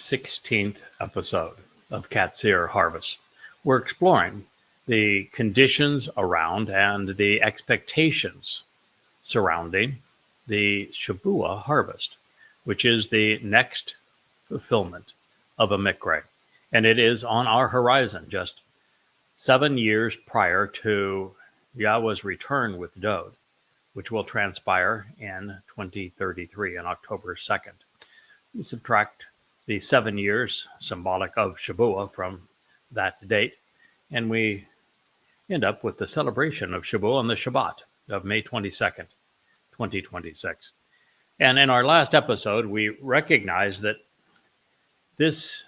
16th episode of Qatsyr Harvest. We're exploring the conditions around and the expectations surrounding the Shabuah harvest, which is the next fulfillment of a mikra. And it is on our horizon, just 7 years prior to Yahweh's return with Dode, which will transpire in 2033 on October 2nd. We subtract the 7 years symbolic of Shabuah from that date, and we end up with the celebration of Shabuah on the Shabat of May 22nd, 2026. And in our last episode, we recognized that this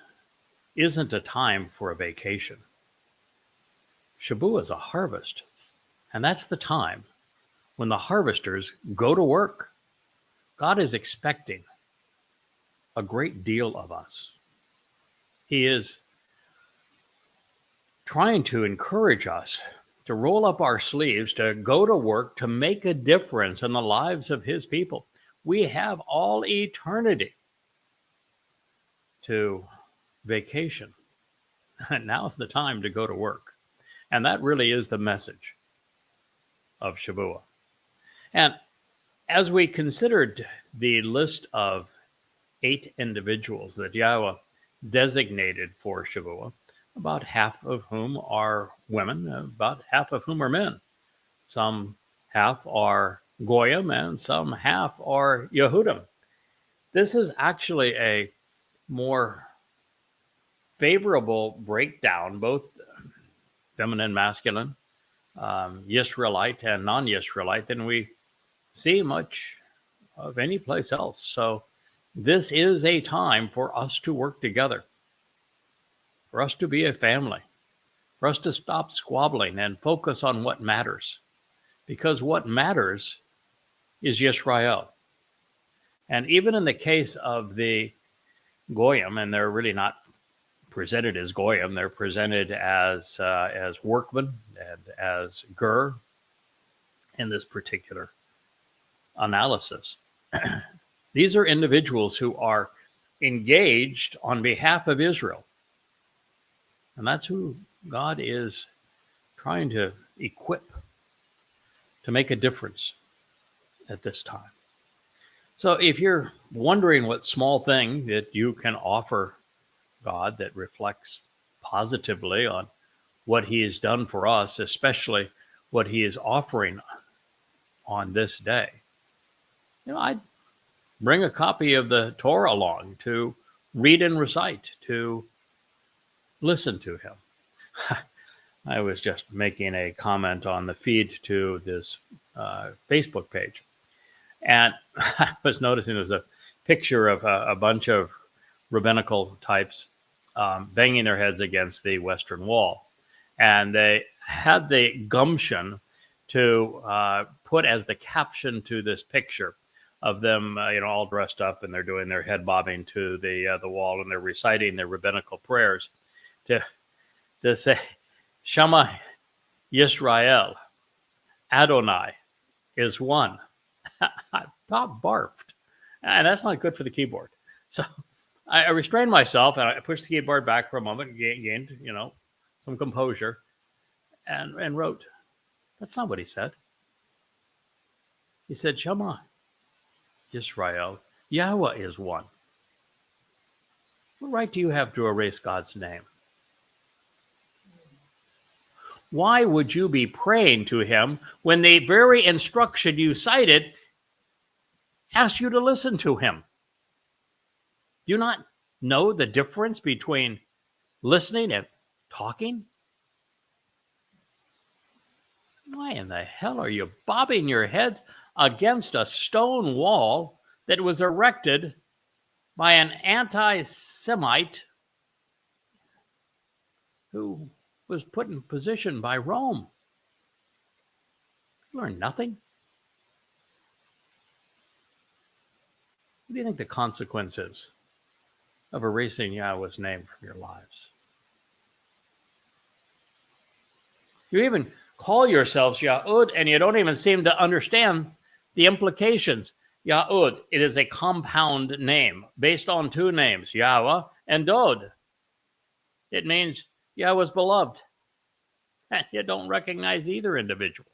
isn't a time for a vacation. Shabuah is a harvest, and that's the time when the harvesters go to work. God is expecting a great deal of us. He is trying to encourage us to roll up our sleeves, to go to work, to make a difference in the lives of his people. We have all eternity to vacation. Now's the time to go to work. And that really is the message of Shabuah. And as we considered the list of 8 individuals that Yahweh designated for Shabuah, about half of whom are women, about half of whom are men. Some half are Goyim and some half are Yehudim. This is actually a more favorable breakdown, both feminine, masculine, Yisraelite and non-Yisraelite, than we see much of any place else. So this is a time for us to work together, for us to be a family, for us to stop squabbling and focus on what matters. Because what matters is Yisrael. And even in the case of the Goyim, and they're really not presented as Goyim, they're presented as workmen and as Ger in this particular analysis. These are individuals who are engaged on behalf of Israel. And that's who God is trying to equip to make a difference at this time. So if you're wondering what small thing that you can offer God that reflects positively on what he has done for us, especially what he is offering on this day, I'd bring a copy of the Torah along to read and recite, to listen to him. I was just making a comment on the feed to this Facebook page, and I was noticing there's a picture of a bunch of rabbinical types banging their heads against the Western Wall. And they had the gumption to put as the caption to this picture of them, all dressed up, and they're doing their head bobbing to the wall, and they're reciting their rabbinical prayers to say, Shema Yisrael, Adonai is one. I about barfed, and that's not good for the keyboard. So I restrained myself, and I pushed the keyboard back for a moment, gained, some composure, and wrote, that's not what he said. He said, Shema Yisrael, Yahweh is one. What right do you have to erase God's name? Why would you be praying to him when the very instruction you cited asked you to listen to him? Do you not know the difference between listening and talking? Why in the hell are you bobbing your heads against a stone wall that was erected by an anti-Semite who was put in position by Rome? You learn nothing. What do you think the consequence is of erasing Yahweh's name from your lives? You even call yourselves Yahud, and you don't even seem to understand the implications. Yahud, it is a compound name based on 2 names, Yahweh and Dod. It means Yahweh's beloved. And you don't recognize either individual.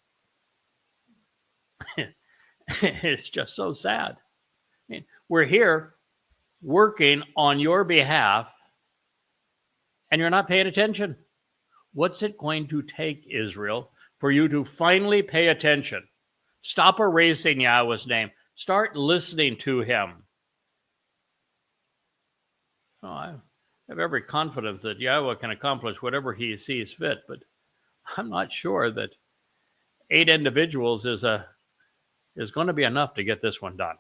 It's just so sad. I mean, we're here working on your behalf, and you're not paying attention. What's it going to take, Israel, for you to finally pay attention? Stop erasing Yahweh's name. Start listening to him. Oh, I have every confidence that Yahweh can accomplish whatever he sees fit, but I'm not sure that 8 individuals is going to be enough to get this one done.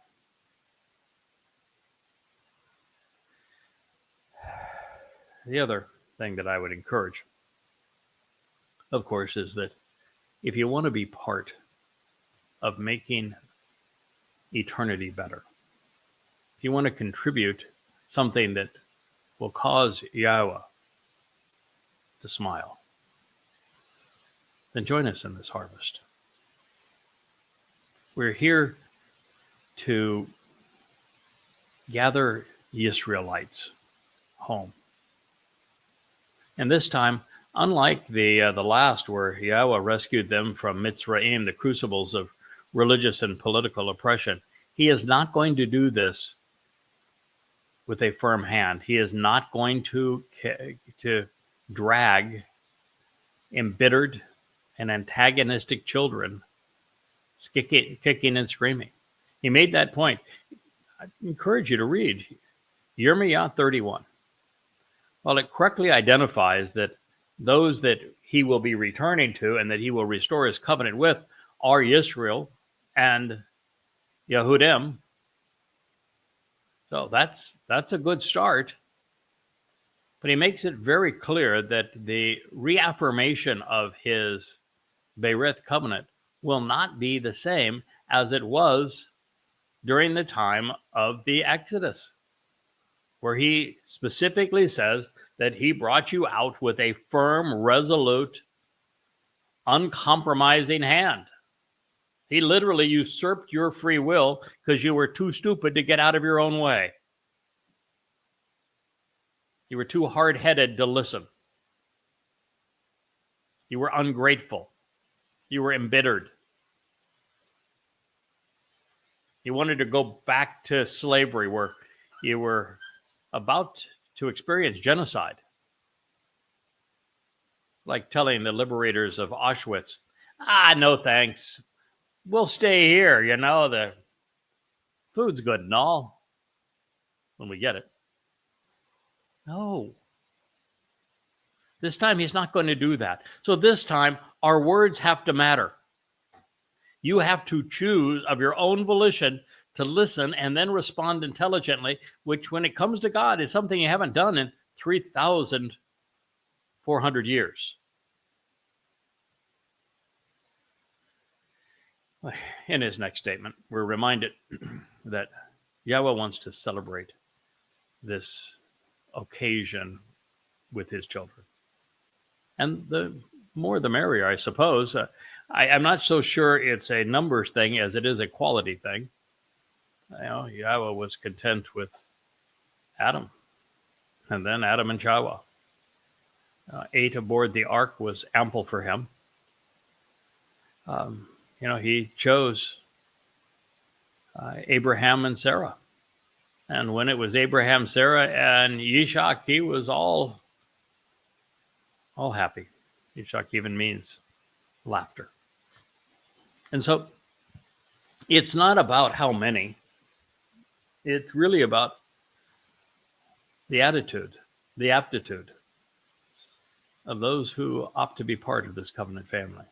The other thing that I would encourage, of course, is that if you want to be part of making eternity better, if you want to contribute something that will cause Yahweh to smile, then join us in this harvest. We're here to gather Israelites home. And this time, unlike the last where Yahweh rescued them from Mitzrayim, the crucibles of religious and political oppression, he is not going to do this with a firm hand. He is not going to drag embittered and antagonistic children kicking and screaming. He made that point. I encourage you to read Yirmiyah 31. While it correctly identifies that those that he will be returning to and that he will restore his covenant with are Yisrael and Yehudim. So that's a good start. But he makes it very clear that the reaffirmation of his Berith covenant will not be the same as it was during the time of the Exodus, where he specifically says that he brought you out with a firm, resolute, uncompromising hand. He literally usurped your free will because you were too stupid to get out of your own way. You were too hard-headed to listen. You were ungrateful. You were embittered. You wanted to go back to slavery where you were about to experience genocide. Like telling the liberators of Auschwitz, no thanks. We'll stay here, the food's good and all when we get it. No. This time he's not going to do that. So this time our words have to matter. You have to choose of your own volition to listen and then respond intelligently, which when it comes to God is something you haven't done in 3,400 years. In his next statement, we're reminded that Yahweh wants to celebrate this occasion with his children. And the more the merrier, I suppose. I'm not so sure it's a numbers thing as it is a quality thing. Yahweh was content with Adam, and then Adam and Chawah. 8 aboard the ark was ample for him. He chose Abraham and Sarah. And when it was Abraham, Sarah, and Yishak, he was all happy. Yishak even means laughter. And so it's not about how many. It's really about the attitude, the aptitude of those who opt to be part of this covenant family.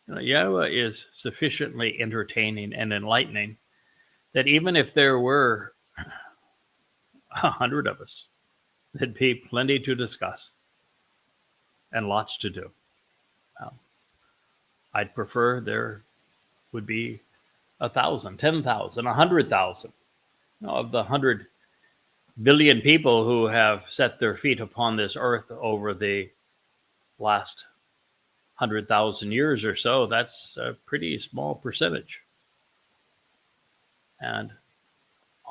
Yahweh is sufficiently entertaining and enlightening that even if there were 100 of us, there'd be plenty to discuss and lots to do. I'd prefer there would be 1,000, 10,000, 100,000 of the 100 billion people who have set their feet upon this earth over the last 100,000 years or so. That's a pretty small percentage. And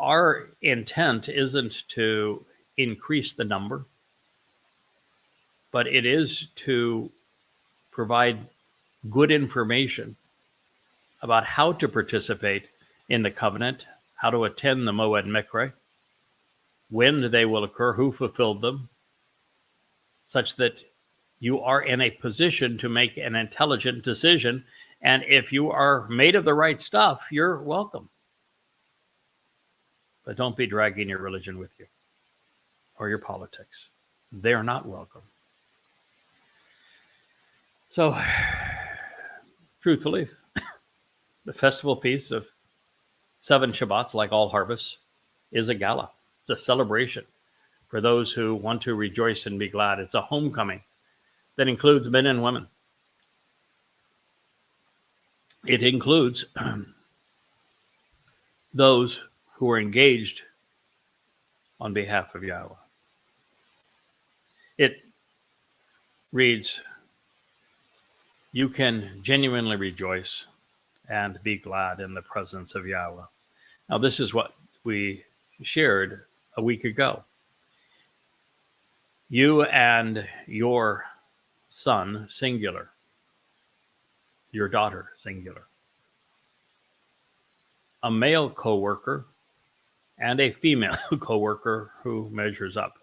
our intent isn't to increase the number, but it is to provide good information about how to participate in the covenant, how to attend the Moed Mikre, when they will occur, who fulfilled them, such that you are in a position to make an intelligent decision. And if you are made of the right stuff, you're welcome. But don't be dragging your religion with you or your politics. They're not welcome. So, truthfully, the festival feast of 7 Shabbats, like all harvests, is a gala. It's a celebration for those who want to rejoice and be glad. It's a homecoming that includes men and women. It includes those who are engaged on behalf of Yahweh. It reads, you can genuinely rejoice and be glad in the presence of Yahweh. Now, this is what we shared a week ago. You and your son, singular, your daughter, singular, a male co-worker and a female co-worker who measures up,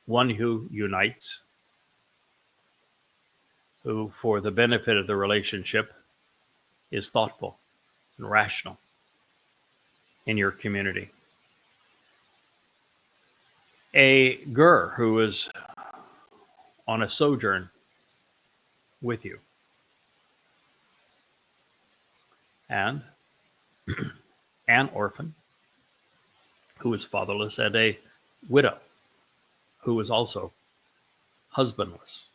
one who unites, who, for the benefit of the relationship, is thoughtful and rational in your community. A ger who is on a sojourn with you. And an orphan who is fatherless, and a widow who is also husbandless,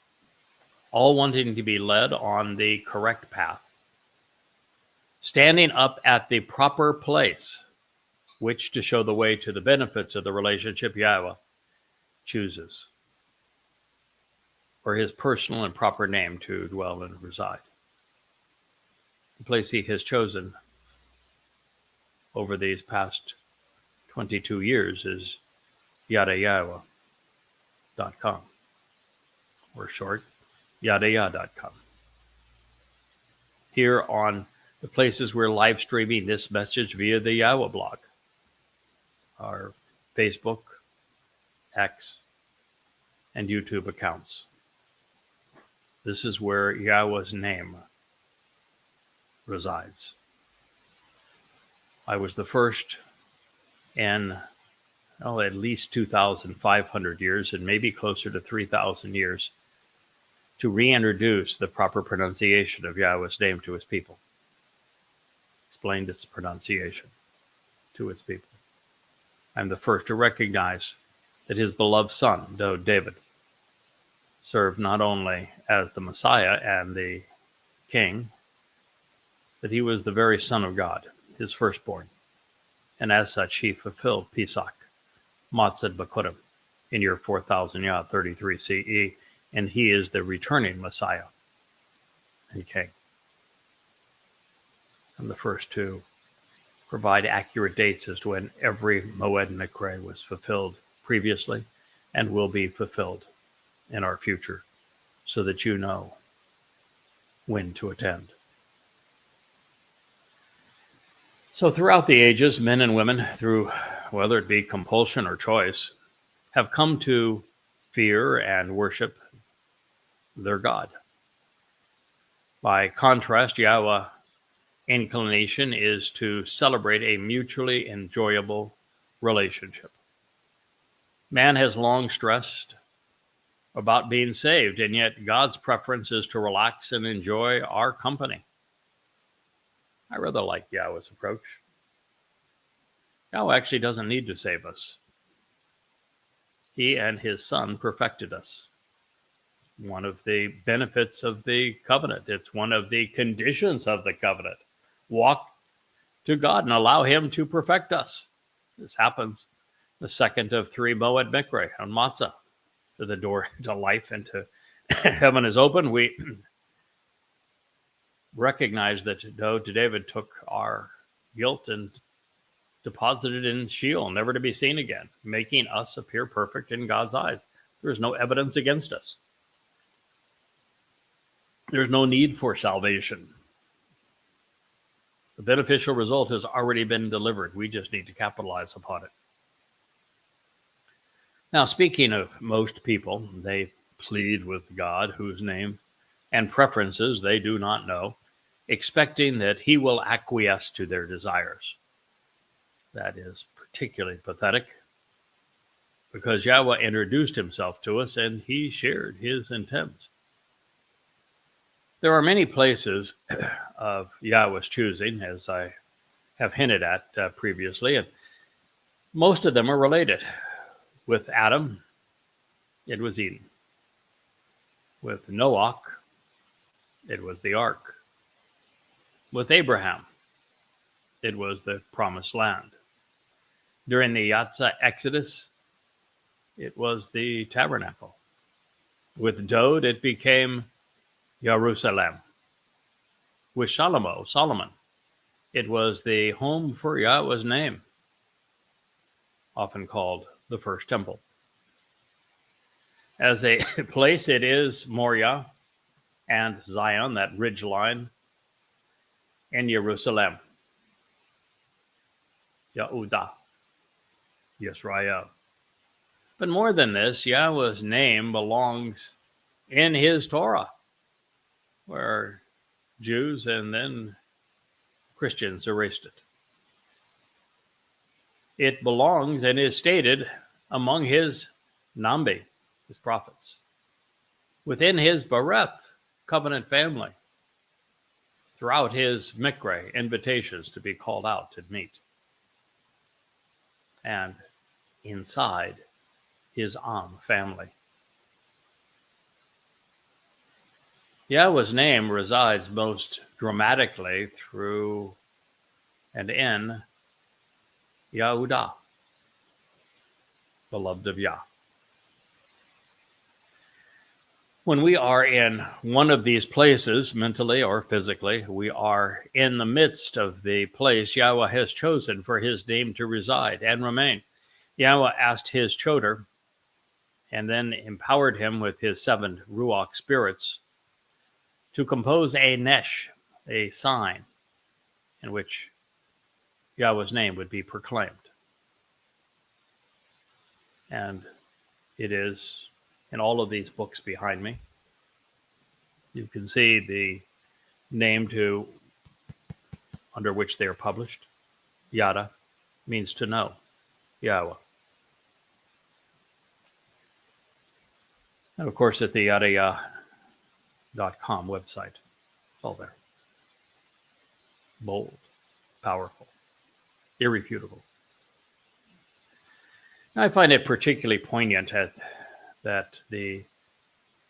all wanting to be led on the correct path, standing up at the proper place, which to show the way to the benefits of the relationship Yahweh chooses for his personal and proper name to dwell and reside. The place he has chosen over these past 22 years is YAHOWAH.com, or short, YAHOWAH.com. Here on the places we're live streaming this message via the Yahowah blog, our Facebook, X, and YouTube accounts. This is where Yahweh's name resides. I was the first in at least 2,500 years, and maybe closer to 3,000 years, to reintroduce the proper pronunciation of Yahweh's name to his people. Explained its pronunciation to its people. I'm the first to recognize that his beloved son, David, served not only as the Messiah and the King, but he was the very Son of God, his firstborn. And as such, he fulfilled Pesach, Matzah Bakurim, in year 4000 33 CE, and he is the returning Messiah and King. I'm the first to provide accurate dates as to when every Moed Mikre was fulfilled previously and will be fulfilled in our future, so that you know when to attend. So throughout the ages, men and women, through whether it be compulsion or choice, have come to fear and worship their God. By contrast, Yahweh's inclination is to celebrate a mutually enjoyable relationship. Man has long stressed about being saved, and yet God's preference is to relax and enjoy our company. I rather like Yahweh's approach. Yahweh actually doesn't need to save us. He and his Son perfected us. One of the benefits of the covenant. It's one of the conditions of the covenant. Walk to God and allow him to perfect us. This happens the second of 3 Moed Mikre on Matzah. The door to life and to heaven is open. We recognize that though David took our guilt and deposited in Sheol, never to be seen again, making us appear perfect in God's eyes. There is no evidence against us. There's no need for salvation. The beneficial result has already been delivered. We just need to capitalize upon it. Now, speaking of most people, they plead with God, whose name and preferences they do not know, expecting that he will acquiesce to their desires. That is particularly pathetic, because Yahweh introduced himself to us and he shared his intent. There are many places of Yahweh's choosing, as I have hinted at previously, and most of them are related. With Adam, it was Eden. With Noah, it was the ark. With Abraham, it was the promised land. During the Yatza Exodus, it was the tabernacle. With Dod, it became Jerusalem. With Solomon, it was the home for Yahweh's name, often called the first temple. As a place, it is Moriah and Zion, that ridge line, and Jerusalem, Yehudah, Yisrael. But more than this, Yahweh's name belongs in his Torah, where Jews and then Christians erased it. It belongs and is stated among his Nambi, his prophets, within his Bereth covenant family, throughout his Mikre invitations to be called out to meet, and inside his Am family. Yahweh's name resides most dramatically through and in Yehudah, beloved of Yah. When we are in one of these places, mentally or physically, we are in the midst of the place Yahweh has chosen for his name to reside and remain. Yahweh asked his choter and then empowered him with his 7 Ruach spirits to compose a nesh, a sign, in which Yahweh's name would be proclaimed. And it is in all of these books behind me. You can see the name under which they are published. Yada means to know, Yahweh. And of course, at the YAHOWAH.com website, it's all there. Bold, powerful, irrefutable. I find it particularly poignant that the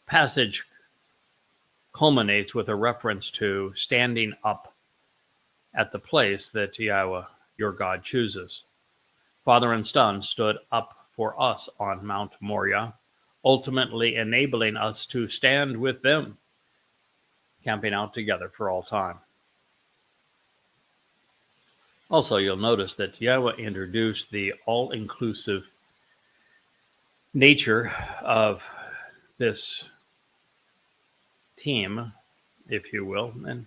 passage culminates with a reference to standing up at the place that Yahweh, your God, chooses. Father and Son stood up for us on Mount Moriah, ultimately enabling us to stand with them, camping out together for all time. Also, you'll notice that Yahweh introduced the all-inclusive nature of this team, if you will, and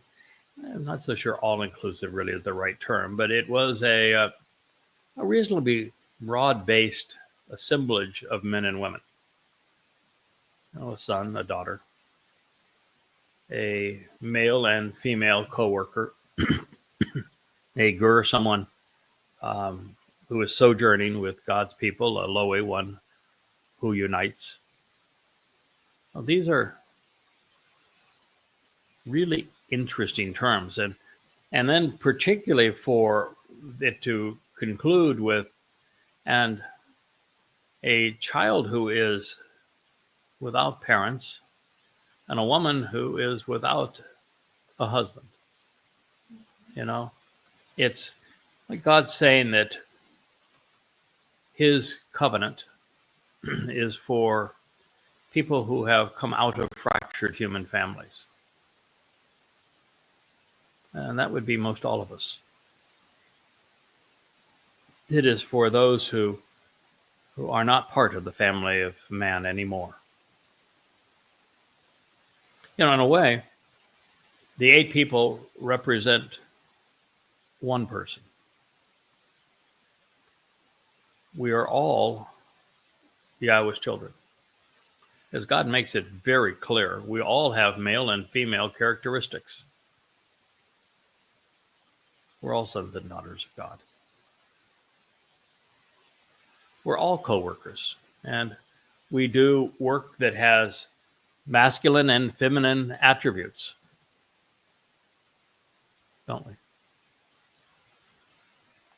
I'm not so sure all-inclusive really is the right term, but it was a reasonably broad-based assemblage of men and women. A son, a daughter, a male and female co-worker, a gur, someone who is sojourning with God's people, a loe, one who unites. Well, these are really interesting terms, and then particularly for it to conclude with, and a child who is without parents, and a woman who is without a husband. You know, it's like God saying that his covenant is for people who have come out of fractured human families. And that would be most all of us. It is for those who are not part of the family of man anymore. In a way, the 8 people represent one person. We are all Yahweh's children. As God makes it very clear, we all have male and female characteristics. We're all sons and daughters of God. We're all co-workers, and we do work that has masculine and feminine attributes, don't we?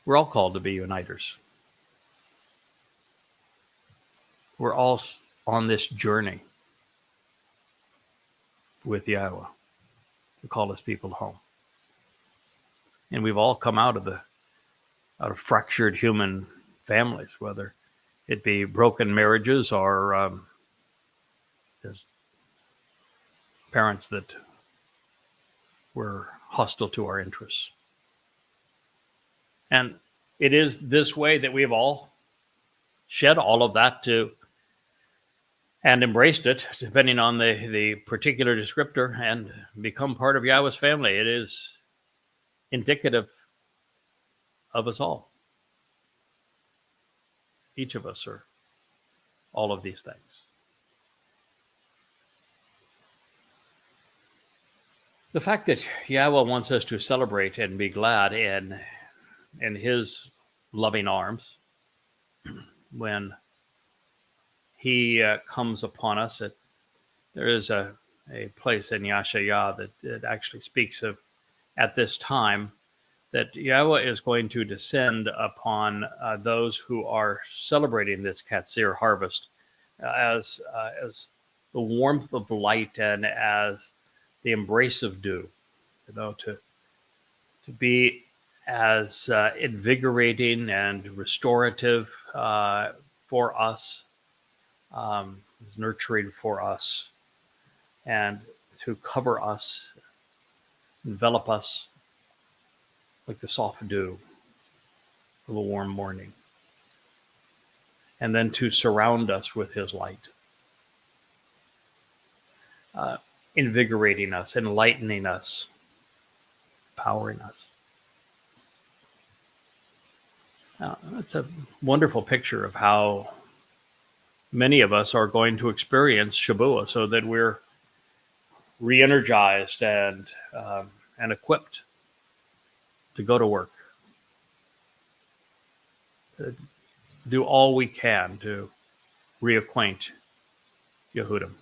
We're all called to be uniters. We're all on this journey with Yahowah to call his people home. And we've all come out of fractured human families, whether it be broken marriages or parents that were hostile to our interests. And it is this way that we have all shed all of that and embraced it, depending on the particular descriptor, and become part of Yahweh's family. It is indicative of us all. Each of us are all of these things. The fact that Yahowah wants us to celebrate and be glad in his loving arms when he comes upon us. There is a place in Yashayah that actually speaks of, at this time, that Yahowah is going to descend upon those who are celebrating this Qatsyr harvest as the warmth of light and as the embrace of dew, to be as invigorating and restorative for us, nurturing for us, and to cover us, envelop us like the soft dew of a warm morning, and then to surround us with his light, invigorating us, enlightening us, empowering us. That's a wonderful picture of how many of us are going to experience Shabuah, so that we're re-energized and equipped to go to work, to do all we can to reacquaint Yehudim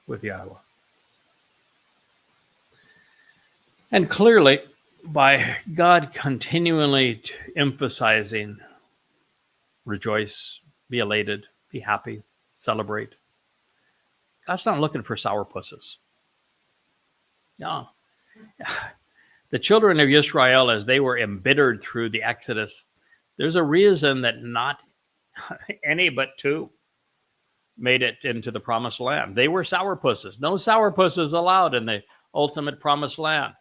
with Yahowah. And clearly, by God continually emphasizing, rejoice, be elated, be happy, celebrate, God's not looking for sourpusses. No. The children of Israel, as they were embittered through the Exodus, there's a reason that not any but 2 made it into the promised land. They were sourpusses. No sourpusses allowed in the ultimate promised land.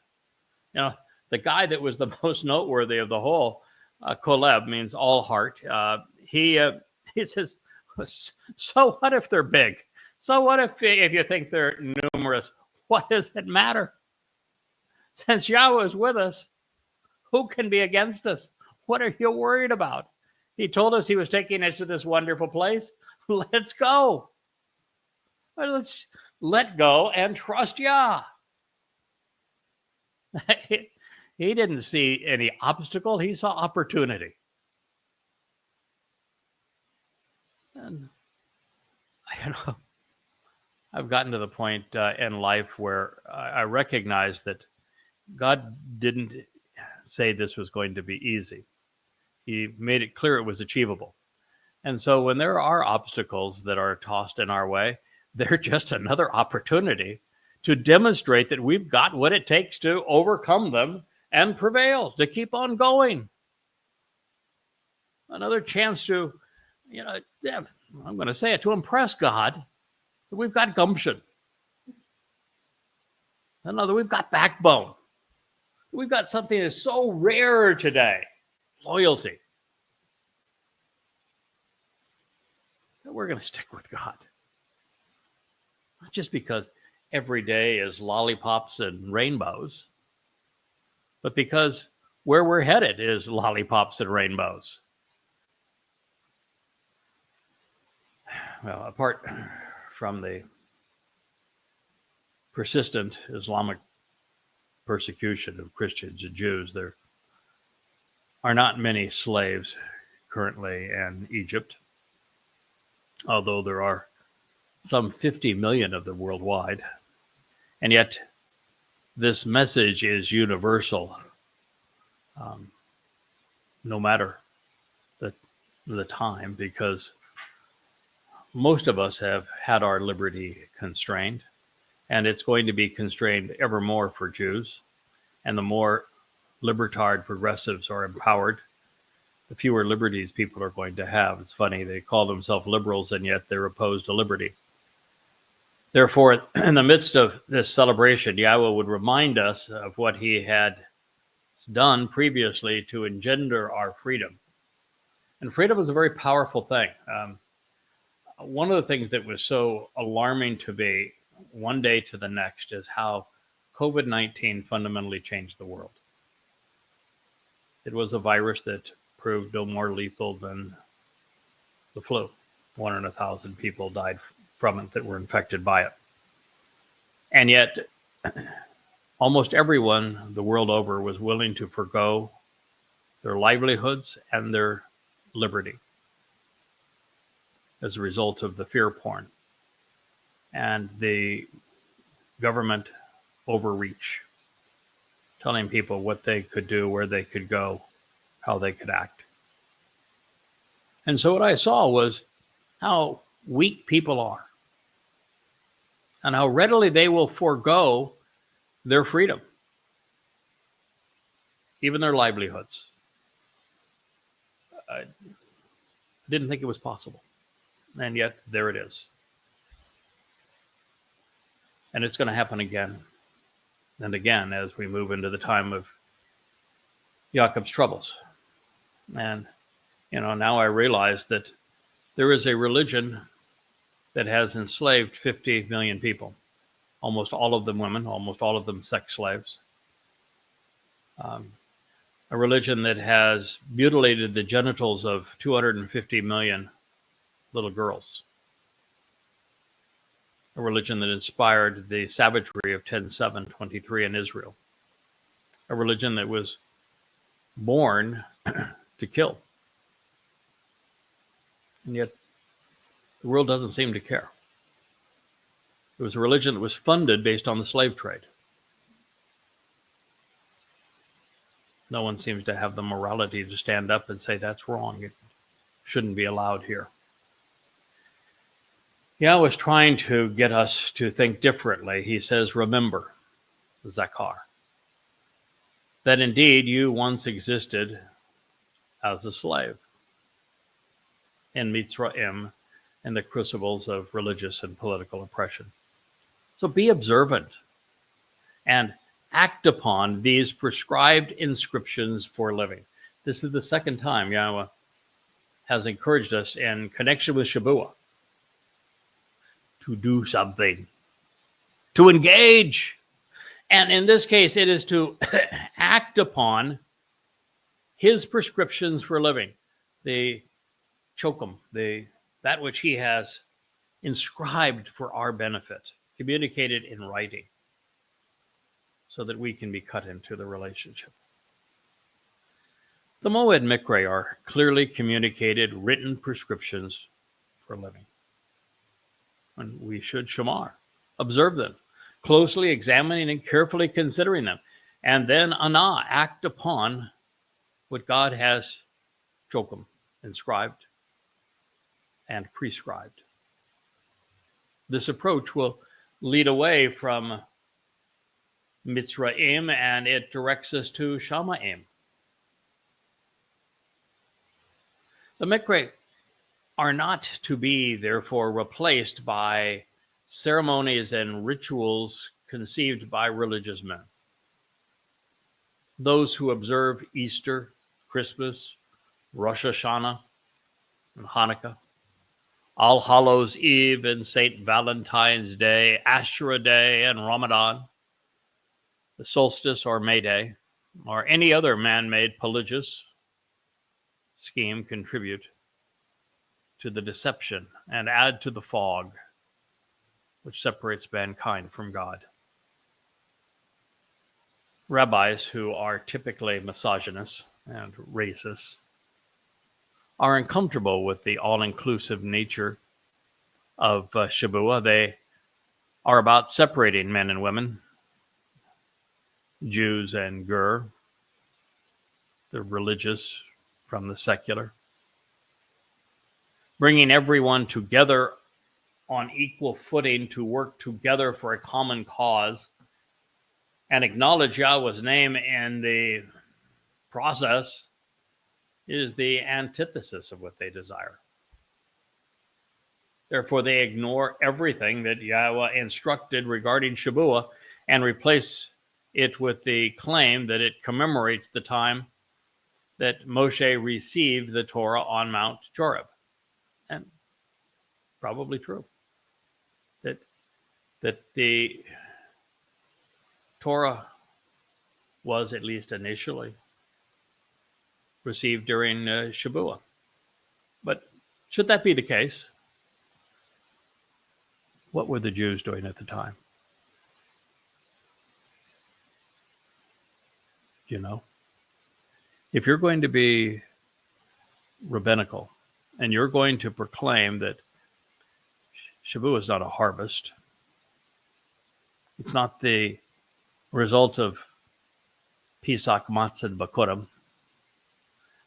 The guy that was the most noteworthy of the whole, Koleb, means all heart. He says, so what if they're big? So what if you think they're numerous? What does it matter? Since Yahweh is with us, who can be against us? What are you worried about? He told us he was taking us to this wonderful place. Let's go. Let's let go and trust Yah. He didn't see any obstacle. He saw opportunity. And, I've gotten to the point in life where I recognize that God didn't say this was going to be easy. He made it clear it was achievable. And so when there are obstacles that are tossed in our way, they're just another opportunity to demonstrate that we've got what it takes to overcome them and prevail, to keep on going. Another chance to, I'm going to say it, to impress God. We've got gumption. Another, we've got backbone. We've got something that's so rare today. Loyalty. we're going to stick with God. Not just because every day is lollipops and rainbows, but because where we're headed is lollipops and rainbows. Well, apart from the persistent Islamic persecution of Christians and Jews, there are not many slaves currently in Egypt, although there are some 50 million of them worldwide. And yet, this message is universal, no matter the time, because most of us have had our liberty constrained, and it's going to be constrained ever more for Jews. And the more libertard progressives are empowered, the fewer liberties people are going to have. It's funny, they call themselves liberals, and yet they're opposed to liberty. Therefore, in the midst of this celebration, Yahweh would remind us of what he had done previously to engender our freedom. And freedom is a very powerful thing. One of the things that was so alarming to me one day to the next is how COVID-19 fundamentally changed the world. It was a virus that proved no more lethal than the flu. 1 in 1,000 people died from it that were infected by it. And yet, almost everyone the world over was willing to forgo their livelihoods and their liberty as a result of the fear porn and the government overreach, telling people what they could do, where they could go, how they could act. And so what I saw was how weak people are and how readily they will forego their freedom, even their livelihoods. I didn't think it was possible. And yet, there it is. And it's going to happen again and again as we move into the time of Jacob's troubles. And, now I realize that there is a religion that has enslaved 50 million people, almost all of them women, almost all of them sex slaves. A religion that has mutilated the genitals of 250 million little girls. A religion that inspired the savagery of 10/7/23 in Israel. A religion that was born to kill. And yet, the world doesn't seem to care. It was a religion that was funded based on the slave trade. No one seems to have the morality to stand up and say that's wrong. It shouldn't be allowed here. Yahweh was trying to get us to think differently. He says, remember, Zakar, that indeed you once existed as a slave in Mitzrayim and the crucibles of religious and political oppression. So be observant and act upon these prescribed inscriptions for living. This is the second time Yahweh has encouraged us in connection with Shabuah to do something, to engage. And in this case, it is to act upon his prescriptions for living, the chokum, that which he has inscribed for our benefit, communicated in writing, so that we can be cut into the relationship. The Moed Mikre are clearly communicated written prescriptions for living. And we should shamar, observe them, closely examining and carefully considering them. And then ana, act upon what God has chokum, inscribed and prescribed. This approach will lead away from Mitzrayim, and it directs us to Shamaim. The Mikre are not to be, therefore, replaced by ceremonies and rituals conceived by religious men. Those who observe Easter, Christmas, Rosh Hashanah, and Hanukkah All Hallows Eve and St. Valentine's Day, Ashura Day and Ramadan, the solstice or May Day, or any other man-made pelagious scheme contribute to the deception and add to the fog which separates mankind from God. Rabbis who are typically misogynists and racist are uncomfortable with the all-inclusive nature of Shavuot. They are about separating men and women, Jews and Gur, the religious from the secular, bringing everyone together on equal footing to work together for a common cause and acknowledge Yahweh's name in the process is the antithesis of what they desire. Therefore, they ignore everything that Yahweh instructed regarding Shavuot and replace it with the claim that it commemorates the time that Moshe received the Torah on Mount Horeb. And probably true. That the Torah was, at least initially, received during Shavuot. But should that be the case, what were the Jews doing at the time? You know? If you're going to be rabbinical and you're going to proclaim that Shavuot is not a harvest, it's not the result of Pesach, Matzah, and Bakurim,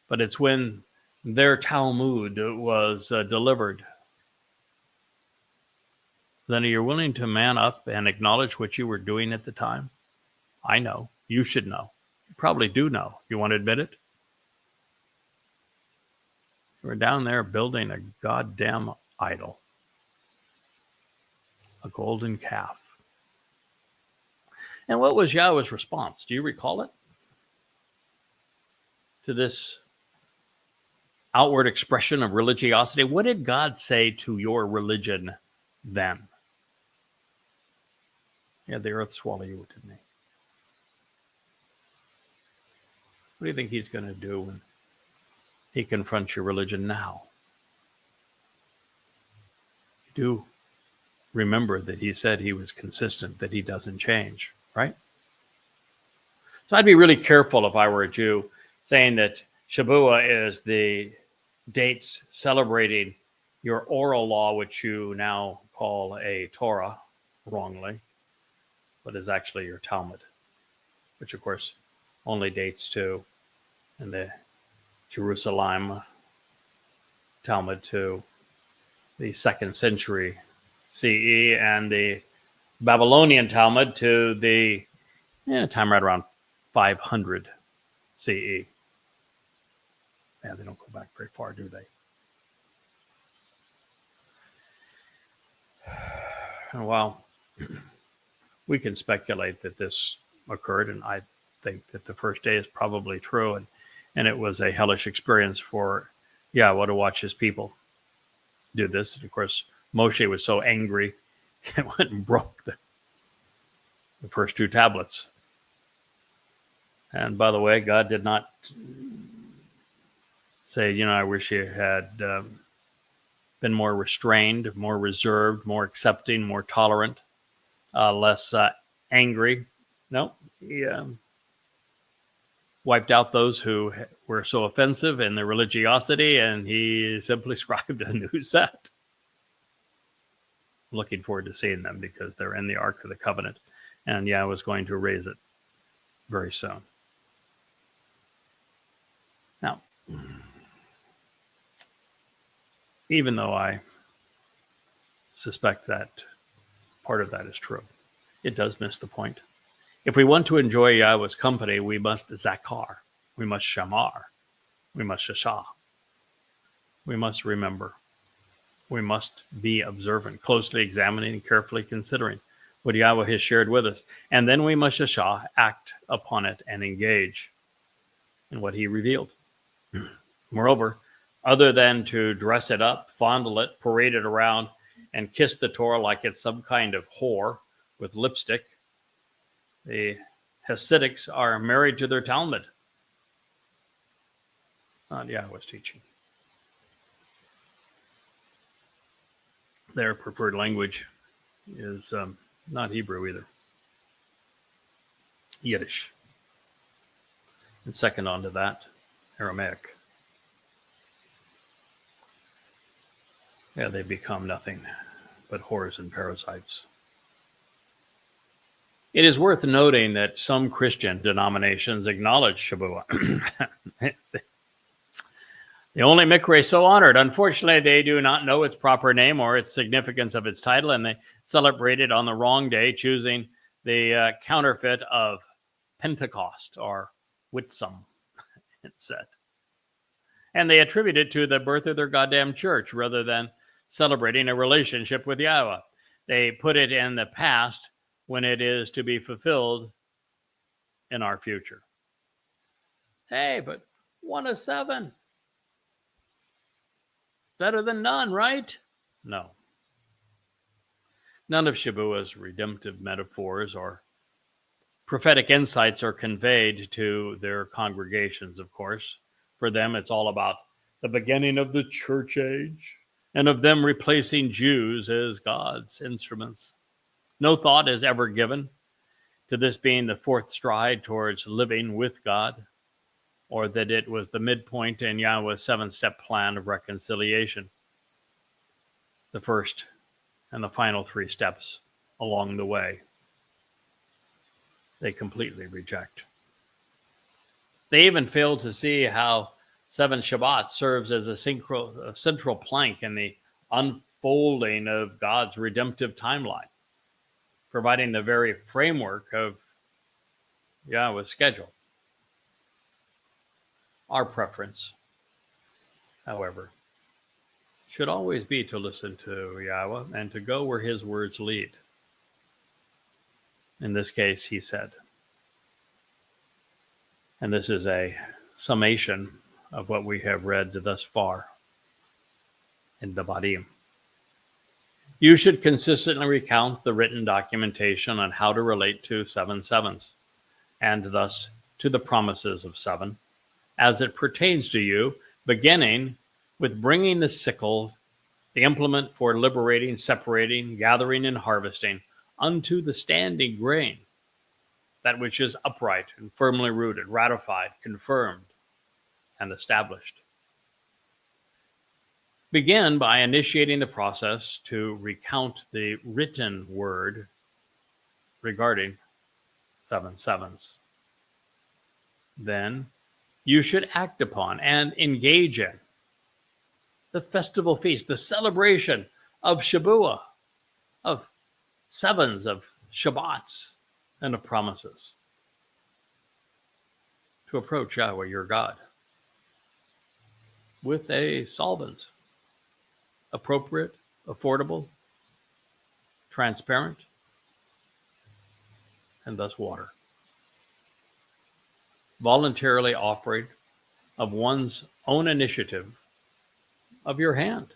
but it's when their Talmud was delivered, then are you willing to man up and acknowledge what you were doing at the time? I know. You should know. You probably do know. You want to admit it? We're down there building a goddamn idol, a golden calf. And what was Yahweh's response? Do you recall it? To this outward expression of religiosity, what did God say to your religion then? Yeah, the earth swallow you, didn't he? What do you think he's going to do when he confronts your religion now? You do remember that he said he was consistent, that he doesn't change, right? So I'd be really careful if I were a Jew saying that Shavuot is the dates celebrating your oral law, which you now call a Torah, wrongly, but is actually your Talmud, which of course only dates to, in the Jerusalem Talmud, to the 2nd century CE, and the Babylonian Talmud to the time right around 500 CE. Yeah, they don't go back very far, do they? And while we can speculate that this occurred, and I think that the first day is probably true, and it was a hellish experience for Yahweh to watch his people do this. And of course, Moshe was so angry and went and broke the first 2 tablets. And by the way, God did not say, I wish you had been more restrained, more reserved, more accepting, more tolerant, less angry. No, he wiped out those who were so offensive in their religiosity, and he simply scribed a new set. Looking forward to seeing them because they're in the Ark of the Covenant, and Yahweh was going to raise it very soon. Now, even though I suspect that part of that is true, it does miss the point. If we want to enjoy Yahweh's company, we must zakar, we must shamar, we must shashah, we must remember, we must be observant, closely examining and carefully considering what Yahweh has shared with us. And then we must shashah, act upon it and engage in what he revealed. Moreover, other than to dress it up, fondle it, parade it around, and kiss the Torah like it's some kind of whore with lipstick. The Hasidics are married to their Talmud, not Yahowah's teaching. Their preferred language is not Hebrew either, Yiddish. And second on to that, Aramaic. Yeah, they become nothing but whores and parasites. It is worth noting that some Christian denominations acknowledge Shavuot. The only mikveh so honored. Unfortunately, they do not know its proper name or its significance of its title, and they celebrate it on the wrong day, choosing the counterfeit of Pentecost or Whitsun, it said. And they attribute it to the birth of their goddamn church rather than celebrating a relationship with Yahowah. They put it in the past when it is to be fulfilled in our future. Hey, but 1 of 7. Better than none, right? No. None of Shavuot's redemptive metaphors or prophetic insights are conveyed to their congregations, of course. For them, it's all about the beginning of the church age and of them replacing Jews as God's instruments. No thought is ever given to this being the fourth stride towards living with God, or that it was the midpoint in Yahowah's 7-step plan of reconciliation. The first and the final 3 steps along the way, they completely reject. They even fail to see how 7 Shabbat serves as a central plank in the unfolding of God's redemptive timeline, providing the very framework of Yahowah's schedule. Our preference, however, should always be to listen to Yahowah and to go where his words lead. In this case, he said, and this is a summation of what we have read thus far in the Devarim. You should consistently recount the written documentation on how to relate to 7 sevens, and thus to the promises of 7, as it pertains to you, beginning with bringing the sickle, the implement for liberating, separating, gathering, and harvesting, unto the standing grain, that which is upright and firmly rooted, ratified, confirmed, and established. Begin by initiating the process to recount the written word regarding 7 sevens. Then you should act upon and engage in the festival feast, the celebration of Shavuot, of sevens, of Shabbats, and of promises, to approach Yahowah your God with a solvent, appropriate, affordable, transparent, and thus water. Voluntarily offering of one's own initiative of your hand,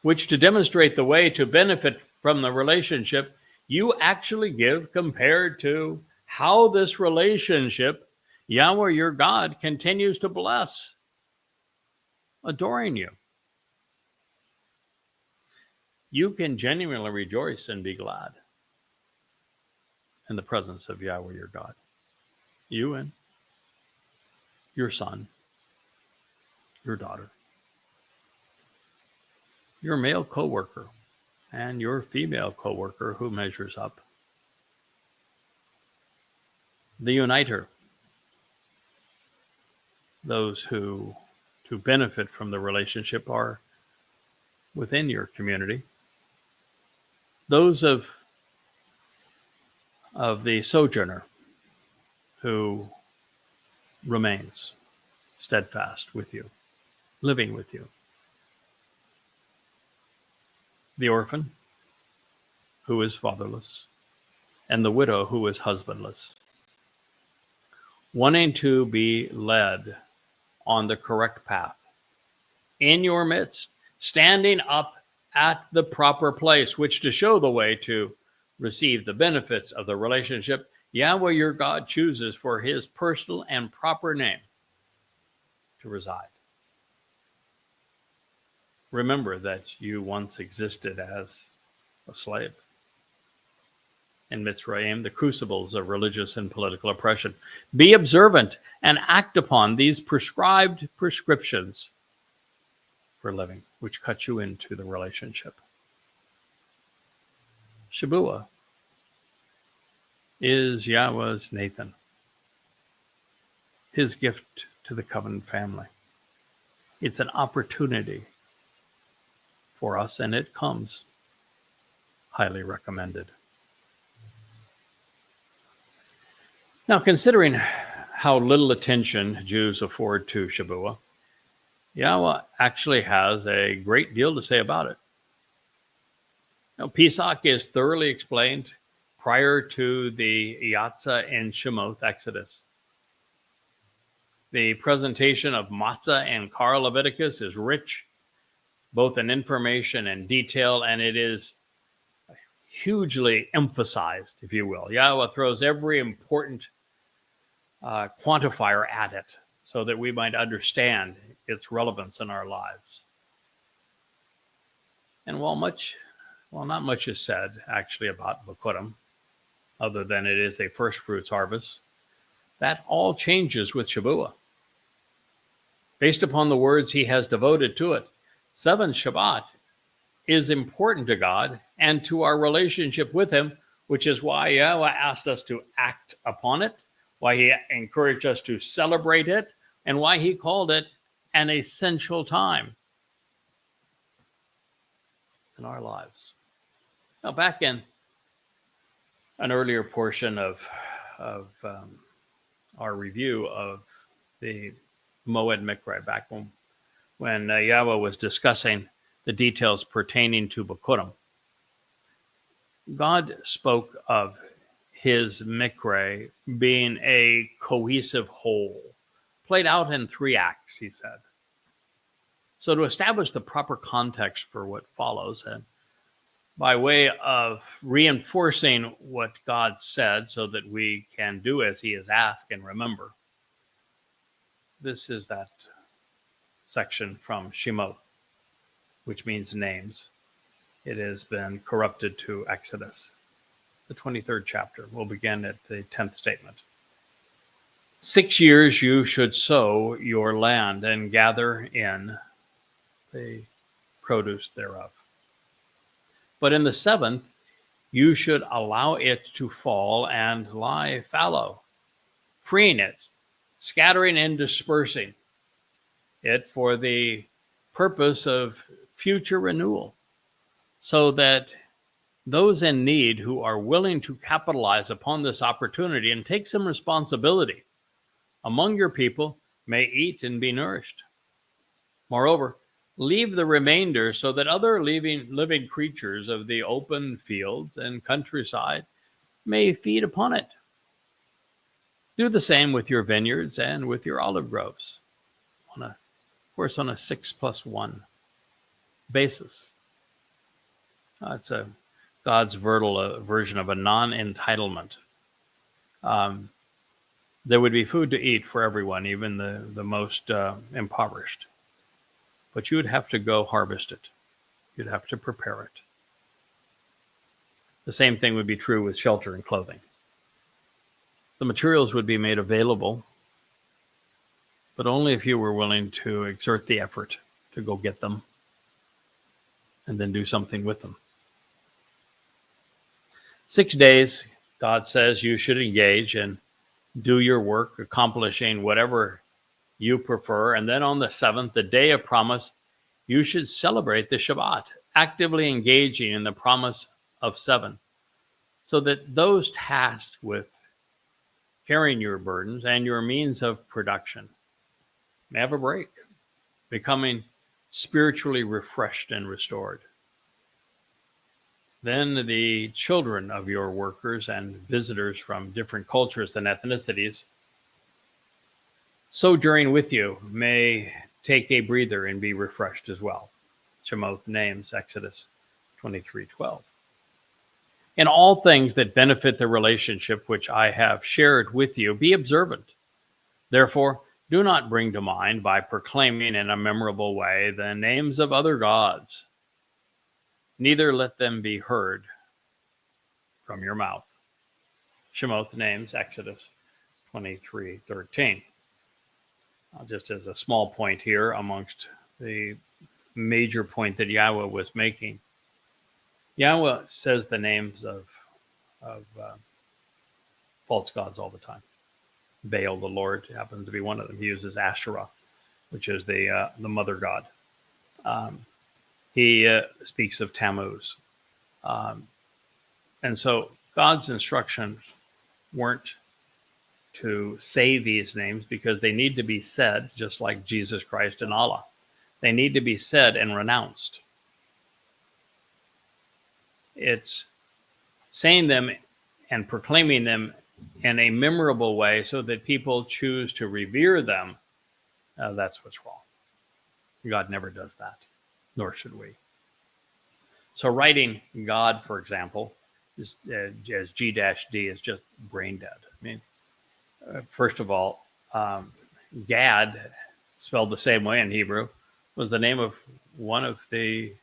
which to demonstrate the way to benefit from the relationship you actually give compared to how this relationship, Yahowah your God, continues to bless, adoring you. You can genuinely rejoice and be glad in the presence of Yahowah your God. You and your son, your daughter, your male coworker, and your female coworker who measures up. The uniter, those who to benefit from the relationship are within your community. Those of the sojourner who remains steadfast with you, living with you. The orphan who is fatherless, and the widow who is husbandless, wanting to be led on the correct path in your midst, standing up at the proper place, which to show the way to receive the benefits of the relationship Yahweh your God chooses for his personal and proper name to reside. Remember that you once existed as a slave in Mitzrayim, the crucibles of religious and political oppression. Be observant and act upon these prescribed prescriptions for living, which cut you into the relationship. Shabuah is Yahweh's Nathan, his gift to the covenant family. It's an opportunity for us, and it comes highly recommended. Now, considering how little attention Jews afford to Shabuah, Yahweh actually has a great deal to say about it. Now, Pesach is thoroughly explained prior to the Yatzah and Shemoth Exodus. The presentation of Matzah and Kar Leviticus is rich, both in information and detail, and it is hugely emphasized, if you will. Yahweh throws every important quantifier at it so that we might understand its relevance in our lives. And while not much is said actually about Bikurim, other than it is a first fruits harvest, that all changes with Shabuah. Based upon the words he has devoted to it, 7 Shabbat is important to God and to our relationship with him, which is why Yahweh asked us to act upon it, why he encouraged us to celebrate it, and why he called it an essential time in our lives. Now, back in an earlier portion of our review of the Moed Mikra, back when Yahweh was discussing the details pertaining to Bikurim, God spoke of his Mikra being a cohesive whole, played out in 3 acts, he said. So to establish the proper context for what follows, and by way of reinforcing what God said so that we can do as he has asked and remember, this is that section from Shemot, which means names. It has been corrupted to Exodus, the 23rd chapter. We'll begin at the 10th statement. 6 years you should sow your land and gather in the produce thereof. But in the 7th, you should allow it to fall and lie fallow, freeing it, scattering and dispersing it for the purpose of future renewal, so that those in need who are willing to capitalize upon this opportunity and take some responsibility among your people may eat and be nourished. Moreover, leave the remainder so that other living creatures of the open fields and countryside may feed upon it. Do the same with your vineyards and with your olive groves, on a 6+1 basis. It's God's version of a non-entitlement. There would be food to eat for everyone, even the most impoverished. But you would have to go harvest it. You'd have to prepare it. The same thing would be true with shelter and clothing. The materials would be made available, but only if you were willing to exert the effort to go get them and then do something with them. 6 days, God says, you should engage and do your work, accomplishing whatever you prefer. And then on the 7th, the day of promise, you should celebrate the Shabbat, actively engaging in the promise of 7, so that those tasked with carrying your burdens and your means of production may have a break, becoming spiritually refreshed and restored. Then the children of your workers and visitors from different cultures and ethnicities sojourning with you may take a breather and be refreshed as well. Shemoth names, Exodus 23:12. In all things that benefit the relationship which I have shared with you, be observant. Therefore, do not bring to mind by proclaiming in a memorable way the names of other gods. Neither let them be heard from your mouth. Shemoth names, Exodus 23:13. Just as a small point here amongst the major point that Yahweh was making, Yahweh says the names of false gods all the time. Baal, the Lord, happens to be one of them. He uses Asherah, which is the mother god. He speaks of Tammuz. And so God's instructions weren't to say these names because they need to be said, just like Jesus Christ and Allah. They need to be said and renounced. It's saying them and proclaiming them in a memorable way so that people choose to revere them. That's what's wrong. God never does that, nor should we. So writing God, for example, is, as G-D is just brain dead. I mean, first of all, Gad, spelled the same way in Hebrew, was the name of one of the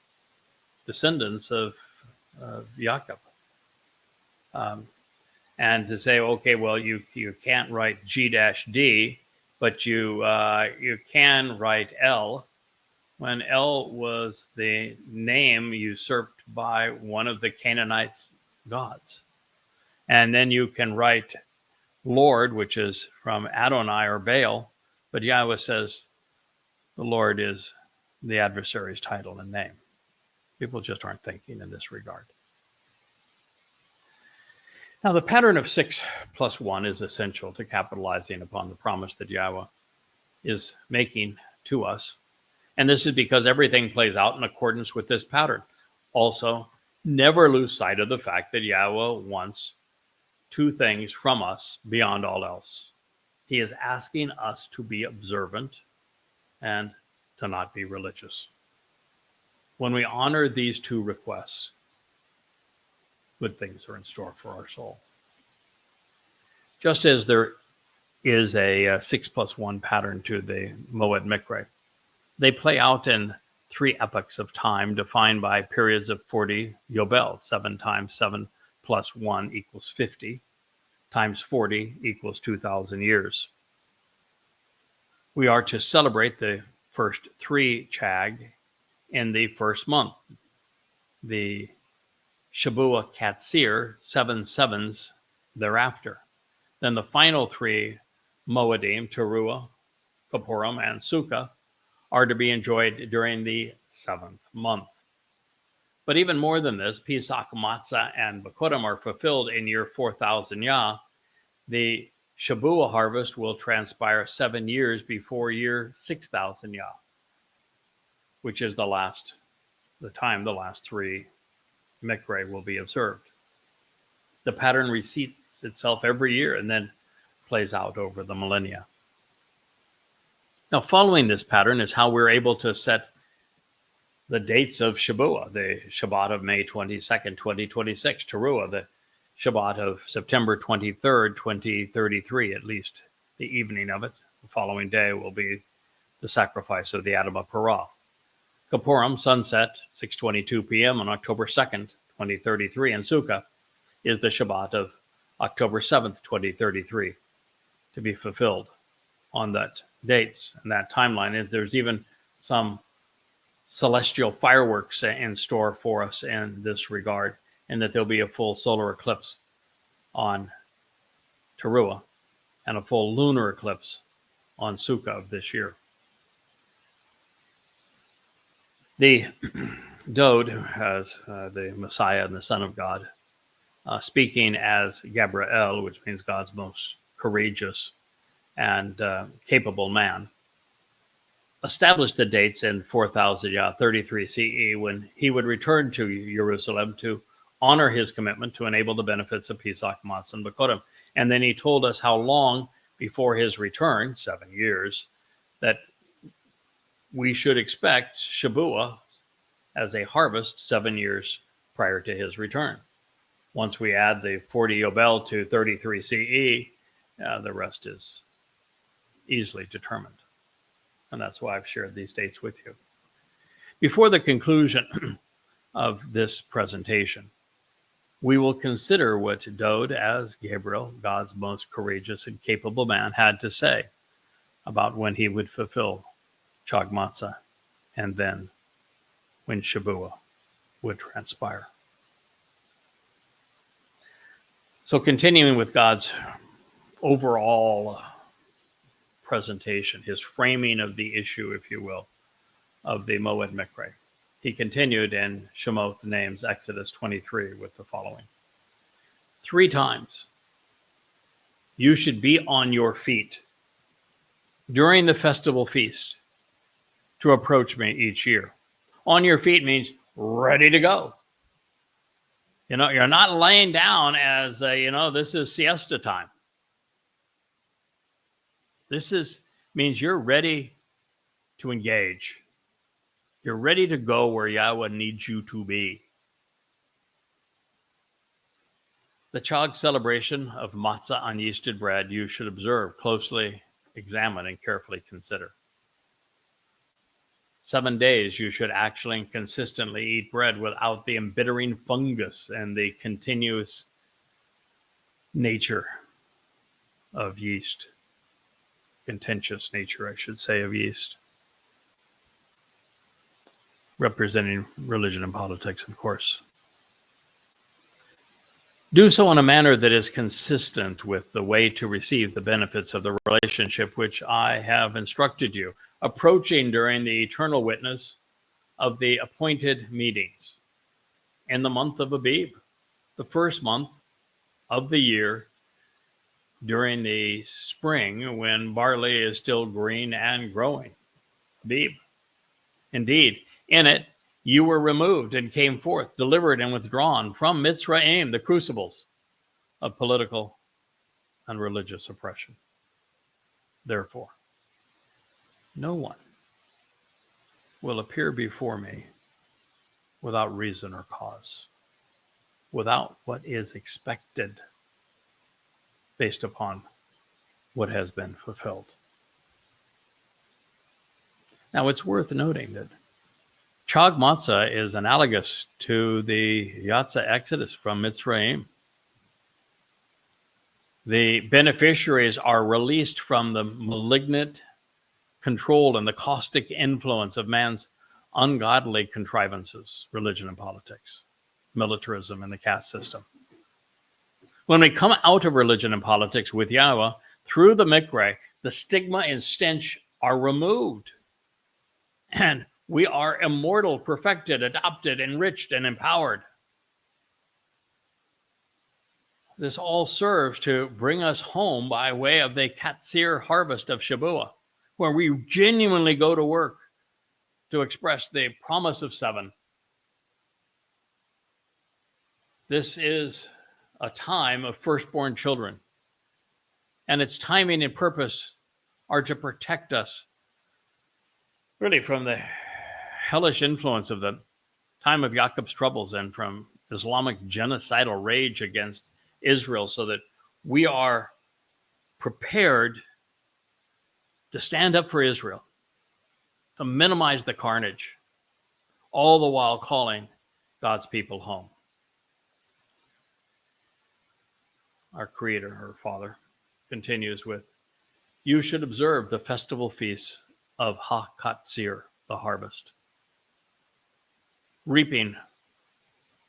descendants of Yaakov. And to say, okay, well, you can't write G-D, but you can write L, when El was the name usurped by one of the Canaanite gods. And then you can write Lord, which is from Adonai or Baal, but Yahweh says the Lord is the adversary's title and name. People just aren't thinking in this regard. Now, the pattern of 6 plus 1 is essential to capitalizing upon the promise that Yahweh is making to us. And this is because everything plays out in accordance with this pattern. Also, never lose sight of the fact that Yahweh wants 2 things from us beyond all else. He is asking us to be observant and to not be religious. When we honor these 2 requests, good things are in store for our soul. Just as there is a 6 plus 1 pattern to the Moed Mikre, they play out in 3 epochs of time defined by periods of 40 Yobel. 7 times 7 plus 1 equals 50, times 40 equals 2,000 years. We are to celebrate the first 3 Chag in the first month. The Shabuah Qatsyr, 7 sevens thereafter. Then the final 3 Moedim, Towrah, Kippurim, and Sukkah, are to be enjoyed during the 7th month. But even more than this, Pesach, Matzah, and Bikurim are fulfilled in year 4000 Yah. The Shabuah harvest will transpire 7 years before year 6000 Yah, which is the last 3 Mikre will be observed. The pattern repeats itself every year and then plays out over the millennia. Now, following this pattern is how we're able to set the dates of Shabuah, the Shabbat of May 22nd, 2026, Towrah, the Shabbat of September 23rd, 2033, at least the evening of it. The following day will be the sacrifice of the Adamah Parah. Kippurim, sunset, 6:22 p.m. on October 2nd, 2033, and Sukkah is the Shabbat of October 7th, 2033, to be fulfilled on that dates and that timeline. There's even some celestial fireworks in store for us in this regard, and that there'll be a full solar eclipse on Towrah and a full lunar eclipse on Sukkah of this year. The Dode, as the Messiah and the Son of God, speaking as Gabriel, which means God's most courageous and capable man, established the dates in 4033 CE when he would return to Jerusalem to honor his commitment to enable the benefits of Pesach, Matzah, and Bikurim. And then he told us how long before his return, 7 years, that we should expect Shabuah as a harvest 7 years prior to his return. Once we add the 40 Yobel to 33 CE, the rest is easily determined. And that's why I've shared these dates with you. Before the conclusion of this presentation, we will consider what Dode, as Gabriel, God's most courageous and capable man, had to say about when he would fulfill Chag Matzah, and then when Shabuah would transpire. So continuing with God's overall presentation, his framing of the issue, if you will, of the Moed Mikre, he continued in Shemot, the names, Exodus 23, with the following. 3 times you should be on your feet during the festival feast to approach me each year. On your feet means ready to go. You're not laying down as this is siesta time. Means you're ready to engage. You're ready to go where Yahweh needs you to be. The Chag celebration of matzah on yeasted bread you should observe, closely examine, and carefully consider. 7 days you should actually and consistently eat bread without the embittering fungus and the continuous nature of yeast. Contentious nature, I should say, of yeast. Representing religion and politics, of course. Do so in a manner that is consistent with the way to receive the benefits of the relationship which I have instructed you, approaching during the eternal witness of the appointed meetings in the month of Abib, the first month of the year, during the spring when barley is still green and growing. Abib. Indeed, in it you were removed and came forth, delivered and withdrawn from Mitzrayim, the crucibles of political and religious oppression. Therefore, no one will appear before me without reason or cause, without what is expected based upon what has been fulfilled. Now, it's worth noting that Chag Matzah is analogous to the Yatsa Exodus from Mitzrayim. The beneficiaries are released from the malignant control and the caustic influence of man's ungodly contrivances, religion and politics, militarism, and the caste system. When we come out of religion and politics with Yahweh, through the Mikre, the stigma and stench are removed. And we are immortal, perfected, adopted, enriched, and empowered. This all serves to bring us home by way of the Qatsyr harvest of Shabuah, where we genuinely go to work to express the promise of 7. This is a time of firstborn children, and its timing and purpose are to protect us really from the hellish influence of the time of Jacob's troubles and from Islamic genocidal rage against Israel, so that we are prepared to stand up for Israel, to minimize the carnage, all the while calling God's people home. Our Creator, our Father, continues with, you should observe the festival feasts of Qatsyr, the harvest, reaping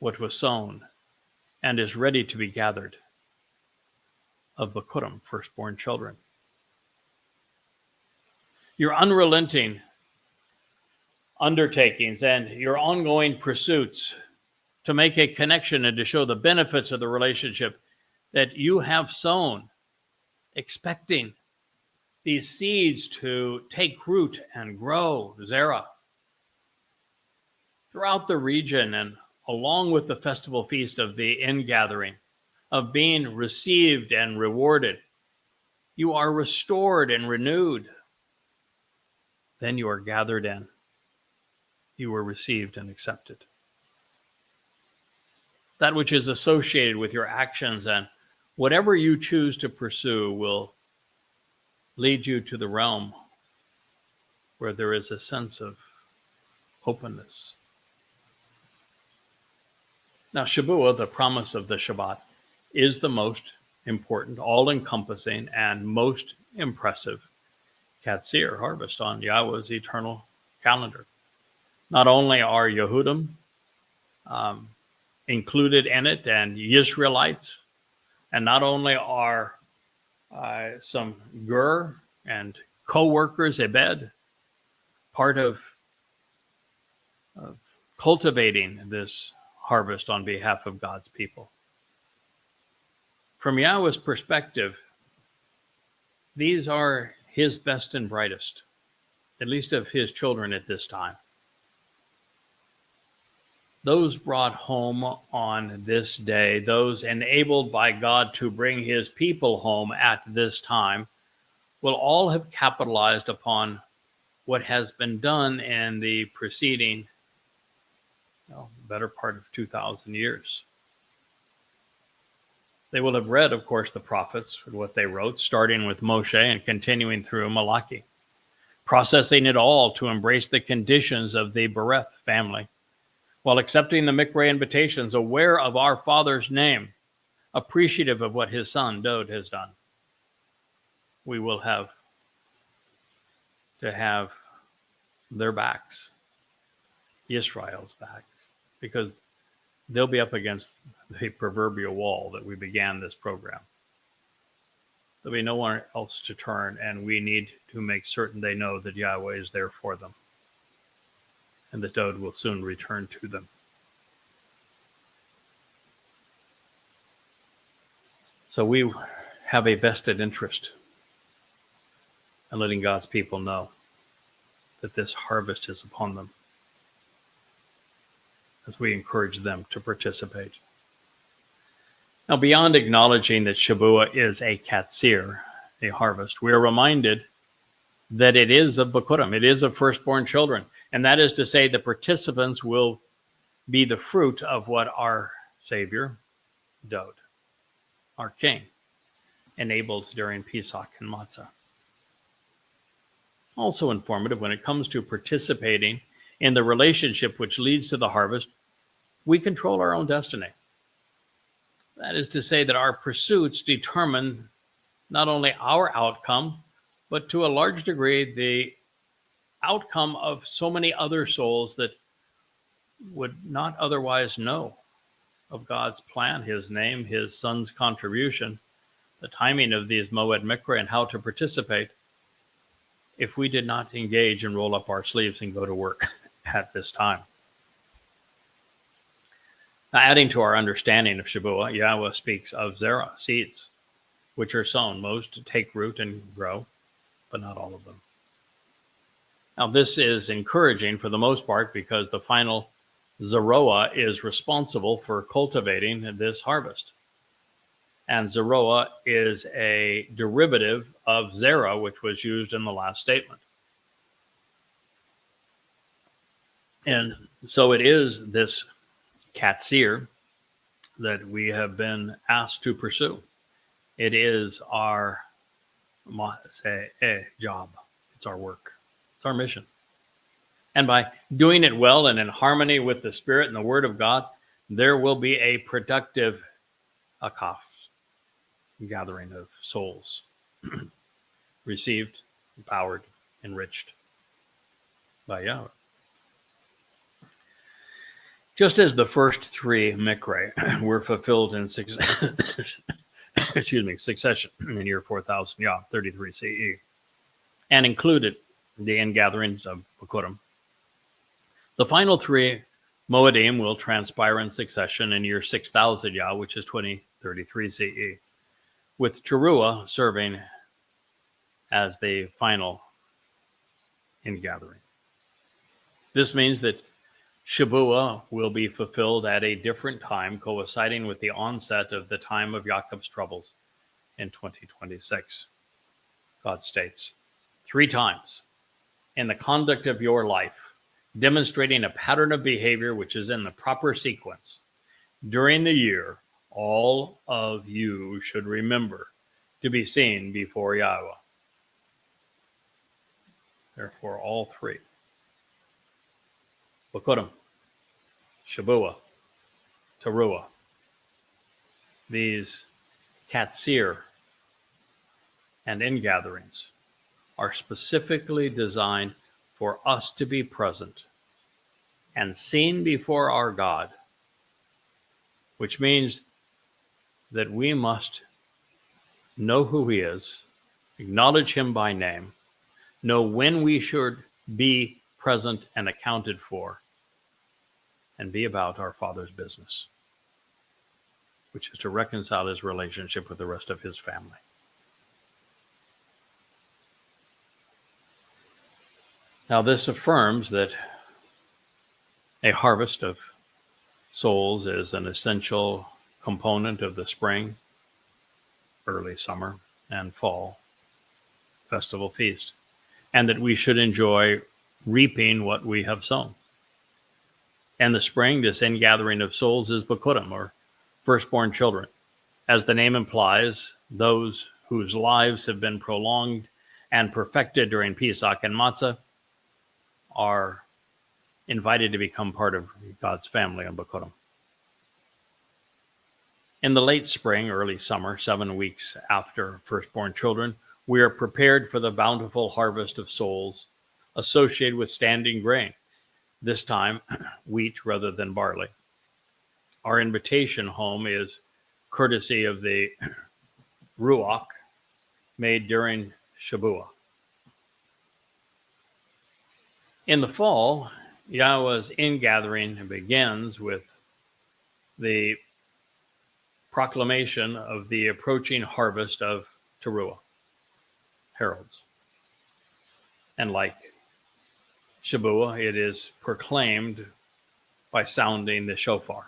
what was sown and is ready to be gathered of Bakurim, firstborn children. Your unrelenting undertakings and your ongoing pursuits to make a connection and to show the benefits of the relationship that you have sown, expecting these seeds to take root and grow, Zerah, throughout the region, and along with the festival feast of the ingathering, of being received and rewarded, you are restored and renewed. then you are gathered in. You were received and accepted. That which is associated with your actions and whatever you choose to pursue will lead you to the realm where there is a sense of openness. Now, Shavuot, the promise of the Shabbat, is the most important, all-encompassing, and most impressive Qatsyr harvest on Yahweh's eternal calendar. Not only are Yehudim included in it and Israelites, and not only are some Gur and co-workers, Ebed, part of cultivating this harvest on behalf of God's people. From Yahweh's perspective, these are his best and brightest, at least of his children at this time. Those brought home on this day, those enabled by God to bring his people home at this time, will all have capitalized upon what has been done in the preceding, better part of 2,000 years. They will have read, of course, the prophets, what they wrote, starting with Moshe and continuing through Malachi, processing it all to embrace the conditions of the Bereth family, while accepting the Mikra invitations, aware of our Father's name, appreciative of what his son, Dod, has done. We will have to have their backs, Israel's backs, because they'll be up against the proverbial wall that we began this program. There'll be no one else to turn, and we need to make certain they know that Yahweh is there for them, and that Dod will soon return to them. So we have a vested interest in letting God's people know that this harvest is upon them, as we encourage them to participate. Now, beyond acknowledging that Shavuot is a Qatsyr, a harvest, we are reminded that it is of Bikurim, it is of firstborn children. And that is to say, the participants will be the fruit of what our Savior, Dod, our King, enabled during Pesach and Matzah. Also informative when it comes to participating in the relationship which leads to the harvest, we control our own destiny. That is to say that our pursuits determine not only our outcome, but to a large degree, the outcome of so many other souls that would not otherwise know of God's plan, his name, his son's contribution, the timing of these Moed Mikra, and how to participate, if we did not engage and roll up our sleeves and go to work at this time. Now, adding to our understanding of Shavuot, Yahweh speaks of Zerah, seeds, which are sown. Most take root and grow, but not all of them. Now, this is encouraging for the most part because the final Zeroah is responsible for cultivating this harvest. And Zeroah is a derivative of Zerah, which was used in the last statement. And so it is this Qatsyr that we have been asked to pursue. It is our job. It's our work. It's our mission. And by doing it well and in harmony with the Spirit and the Word of God, there will be a productive akaf, gathering of souls, received, empowered, enriched by Yahweh. Just as the first three Mikra were fulfilled in succession in year 4000 Yah, 33 CE, and included the ingatherings of Bikurim, the final three Moedim will transpire in succession in year 6000 Yah, which is 2033 CE, with Towrah serving as the final ingathering. This means that Shavuot will be fulfilled at a different time, coinciding with the onset of the time of Yaakov's troubles in 2026. God states 3 times in the conduct of your life, demonstrating a pattern of behavior which is in the proper sequence. During the year, all of you should remember to be seen before Yahowah. Therefore, all three, Bikurim, Shabuah, Towrah, these Qatsyr and ingatherings are specifically designed for us to be present and seen before our God, which means that we must know who he is, acknowledge him by name, know when we should be present and accounted for, and be about our Father's business, which is to reconcile his relationship with the rest of his family. Now, this affirms that a harvest of souls is an essential component of the spring, early summer, and fall festival feast, and that we should enjoy reaping what we have sown. In the spring, this ingathering of souls is Bikurim, or firstborn children. As the name implies, those whose lives have been prolonged and perfected during Pesach and Matzah are invited to become part of God's family on Bikurim. In the late spring, early summer, 7 weeks after firstborn children, we are prepared for the bountiful harvest of souls associated with standing grain, this time wheat rather than barley. Our invitation home is courtesy of the Ruach made during Shabuah. In the fall, Yahowah's ingathering begins with the proclamation of the approaching harvest of Towrah, heralds. And like Shabuah, it is proclaimed by sounding the shofar.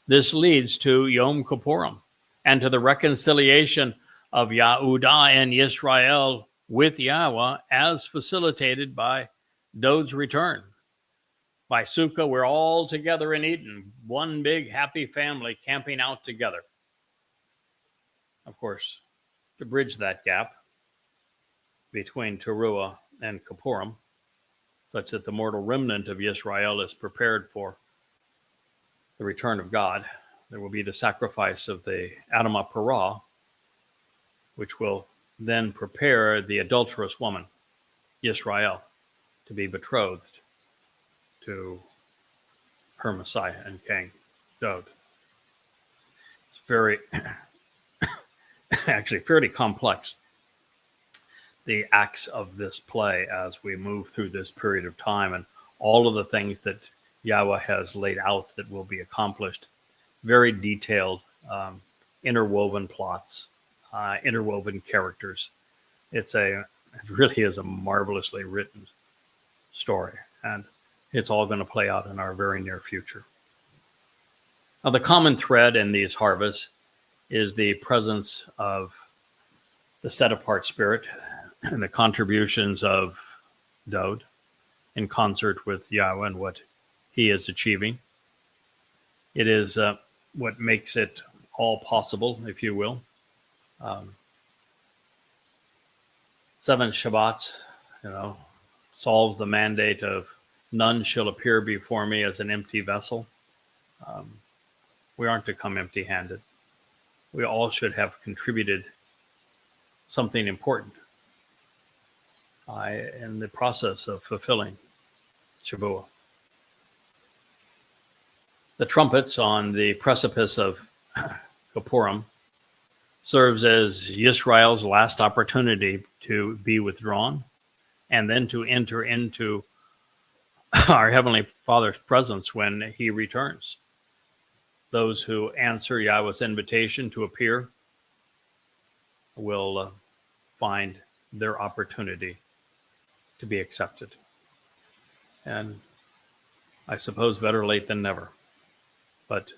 This leads to Yom Kippurim and to the reconciliation of Yehudah and Israel with Yahowah as facilitated by Dod's return. By Sukkah, we're all together in Eden, one big happy family camping out together. Of course, to bridge that gap between Towrah and Kippurim, such that the mortal remnant of Israel is prepared for the return of God, there will be the sacrifice of the Adamah Parah, which will then prepare the adulterous woman, Israel, to be betrothed to her Messiah and King, Dod. It's very, actually fairly complex, the acts of this play as we move through this period of time and all of the things that Yahowah has laid out that will be accomplished. Very detailed, interwoven plots, interwoven characters. It really is a marvelously written story, and it's all going to play out in our very near future. Now, the common thread in these harvests is the presence of the set-apart spirit and the contributions of Dod in concert with Yahowah and what he is achieving. It is what makes it all possible, if you will. 7 Shabbats, solves the mandate of none shall appear before me as an empty vessel. We aren't to come empty-handed. We all should have contributed something important in the process of fulfilling Shabuah. The trumpets on the precipice of Kippurim serves as Yisrael's last opportunity to be withdrawn and then to enter into our Heavenly Father's presence when he returns. Those who answer Yahowah's invitation to appear will find their opportunity to be accepted. And I suppose better late than never. But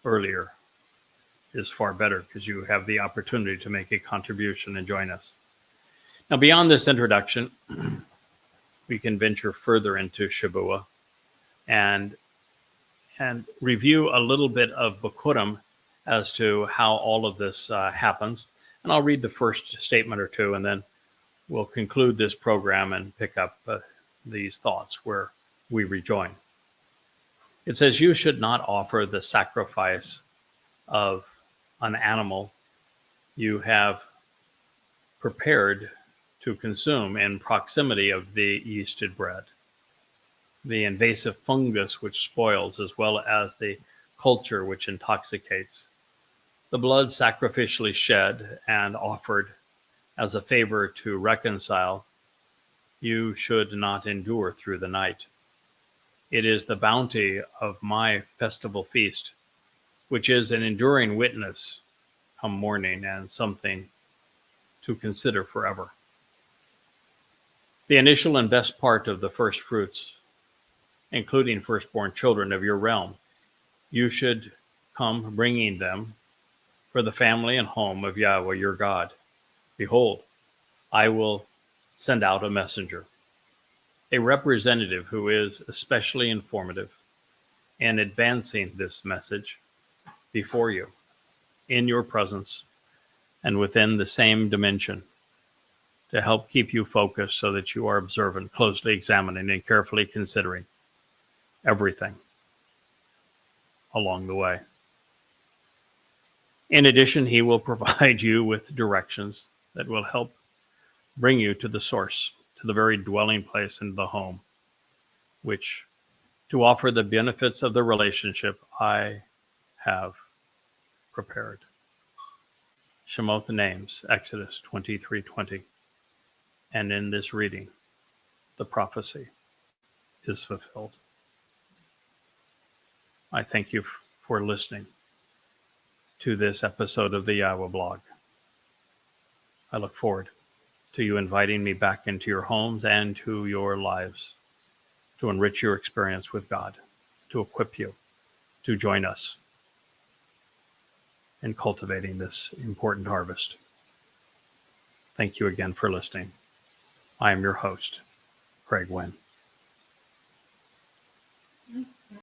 earlier is far better because you have the opportunity to make a contribution and join us. Now, beyond this introduction, we can venture further into Shavuah and review a little bit of Bikurim as to how all of this happens. And I'll read the first statement or two, and then we'll conclude this program and pick up these thoughts where we rejoin. It says, "You should not offer the sacrifice of an animal you have prepared to consume in proximity of the yeasted bread. The invasive fungus which spoils, as well as the culture which intoxicates. The blood sacrificially shed and offered as a favor to reconcile, you should not endure through the night. It is the bounty of my festival feast, which is an enduring witness come morning and something to consider forever. The initial and best part of the first fruits, including firstborn children of your realm, you should come bringing them for the family and home of Yahweh your God. Behold, I will send out a messenger, a representative who is especially informative, and advancing this message before you, in your presence, and within the same dimension, to help keep you focused so that you are observant, closely examining, and carefully considering everything along the way. In addition, he will provide you with directions that will help bring you to the source, to the very dwelling place in the home, which to offer the benefits of the relationship I have prepared." Shemot the names, Exodus 23:20. And in this reading, the prophecy is fulfilled. I thank you for listening to this episode of the YAHOWAH blog. I look forward to you inviting me back into your homes and to your lives to enrich your experience with God, to equip you to join us in cultivating this important harvest. Thank you again for listening. I am your host, Craig Winn.